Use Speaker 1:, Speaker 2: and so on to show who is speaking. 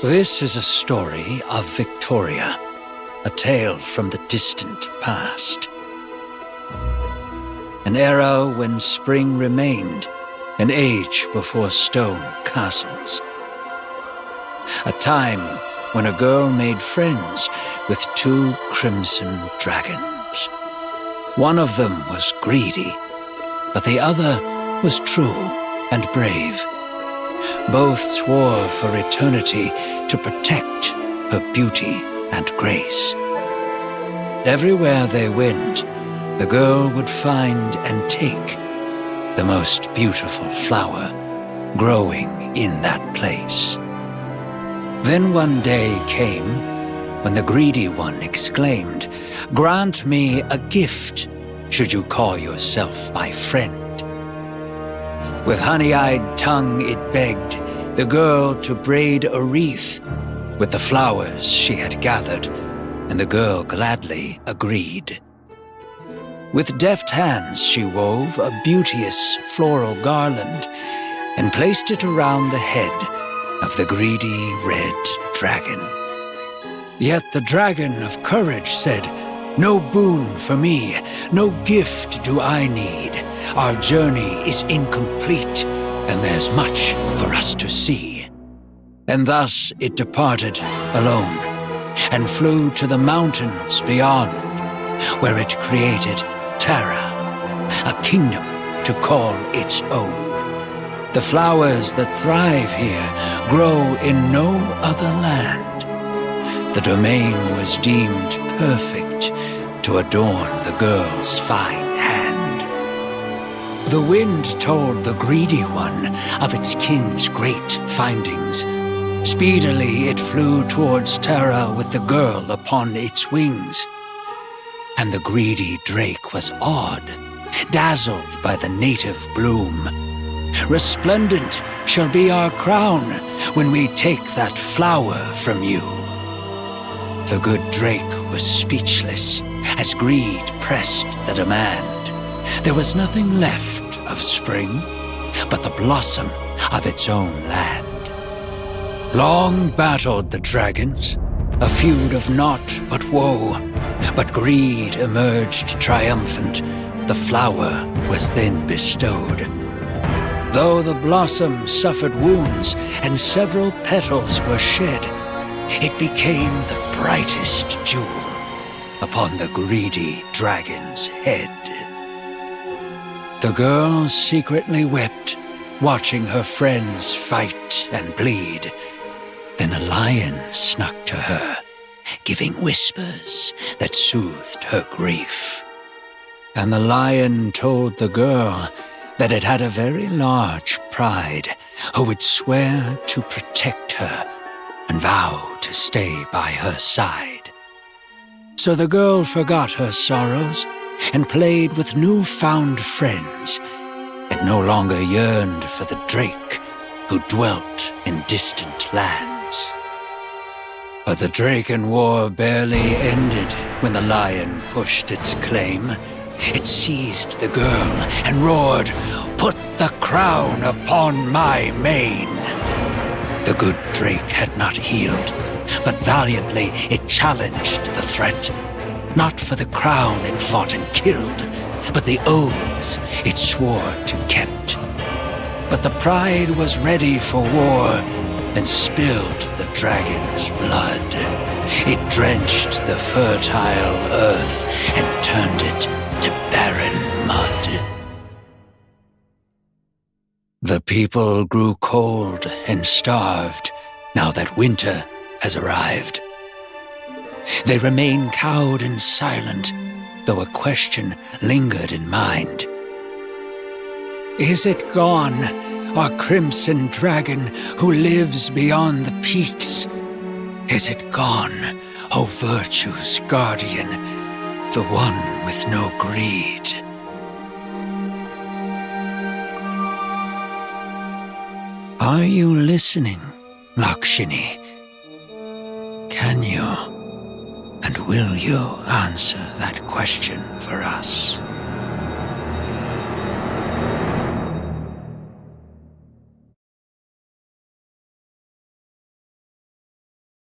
Speaker 1: This is a story of Victoria, a tale from the distant past. An era when spring remained, an age before stone castles. A time when a girl made friends with two crimson dragons. One of them was greedy, but the other was true and brave. Both swore for eternity to protect her beauty and grace. Everywhere they went, the girl would find and take the most beautiful flower growing in that place. Then one day came when the greedy one exclaimed, "Grant me a gift, should you call yourself my friend." With honey-eyed tongue it begged the girl to braid a wreath with the flowers she had gathered, and the girl gladly agreed. With deft hands she wove a beauteous floral garland and placed it around the head of the greedy red dragon. Yet the dragon of courage said, "No boon for me, no gift do I need. Our journey is incomplete, and there's much for us to see." And thus it departed alone, and flew to the mountains beyond, where it created Terra, a kingdom to call its own. The flowers that thrive here grow in no other land. The domain was deemed perfect to adorn the girl's fine hand. The wind told the greedy one of its kin's great findings. Speedily it flew towards Terra with the girl upon its wings. And the greedy drake was awed, dazzled by the native bloom. "Resplendent shall be our crown when we take that flower from you." The good drake was speechless as greed pressed the demand. There was nothing left of spring but the blossom of its own land. Long battled the dragons, a feud of naught but woe, but greed emerged triumphant. The flower was then bestowed. Though the blossom suffered wounds and several petals were shed, it became the brightest jewel upon the greedy dragon's head. The girl secretly wept, watching her friends fight and bleed. Then a lion snuck to her, giving whispers that soothed her grief. And the lion told the girl that it had a very large pride, who would swear to protect her and vow to stay by her side. So the girl forgot her sorrows and played with newfound friends, and no longer yearned for the drake who dwelt in distant lands. But the Draken War barely ended when the lion pushed its claim. It seized the girl and roared, "Put the crown upon my mane!" The good drake had not healed, but valiantly it challenged the threat. Not for the crown it fought and killed, but the oaths it swore to kept. But the pride was ready for war and spilled the dragon's blood. It drenched the fertile earth and turned it to barren mud. The people grew cold and starved now that winter has arrived. They remain cowed and silent, though a question lingered in mind. Is it gone, our crimson dragon who lives beyond the peaks? Is it gone, O virtue's guardian, the one with no greed? Are you listening, Lakshini? Can you and will you answer that question for us?